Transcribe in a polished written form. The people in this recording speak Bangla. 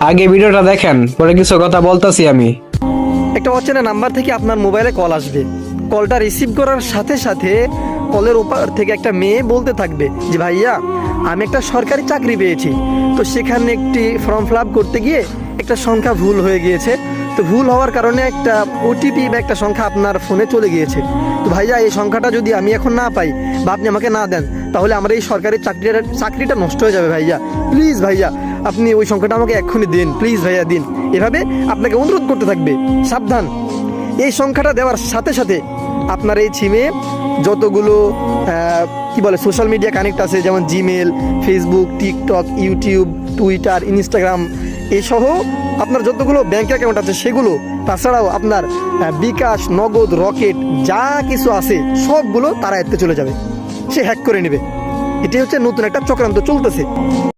আগে ভিডিওটা দেখেন, পরে কিছু কথা বলতাছি আমি। একটা অচেনা নাম্বার থেকে আপনার মোবাইলে কল আসবে। কলটা রিসিভ করার সাথে সাথে কলের ওপার থেকে একটা মেয়ে বলতে থাকবে যে ভাইয়া আমি একটা সরকারি চাকরি পেয়েছি, তো সেখানে একটি ফর্ম ফিল আপ করতে গিয়ে একটা সংখ্যা ভুল হয়ে গিয়েছে। তো ভুল হওয়ার কারণে একটা ওটিপি বা একটা সংখ্যা আপনার ফোনে চলে গিয়েছে। তো ভাইয়া এই সংখ্যাটা যদি আমি এখন না পাই বা আপনি আমাকে না দেন, তাহলে আমার এই সরকারি চাকরিটা নষ্ট হয়ে যাবে। ভাইয়া প্লিজ ভাইয়া আপনি ওই সংখ্যাটা আমাকে এক্ষুনি দিন, প্লিজ ভাইয়া দিন। এভাবে আপনাকে অনুরোধ করতে থাকবে। সাবধান, এই সংখ্যাটা দেওয়ার সাথে সাথে আপনার এই সিমে যতগুলো কি বলে সোশ্যাল মিডিয়া কানেক্ট আছে, যেমন Gmail, Facebook, TikTok, YouTube, Twitter, Instagram এসহ আপনার যতগুলো ব্যাঙ্ক অ্যাকাউন্ট আছে সেগুলো, তাছাড়াও আপনার বিকাশ, নগদ, রকেট যা কিছু আছে সবগুলো তারা এতে চলে যাবে, সে হ্যাক করে নেবে। এটাই হচ্ছে নতুন একটা চক্রান্ত চলতেছে।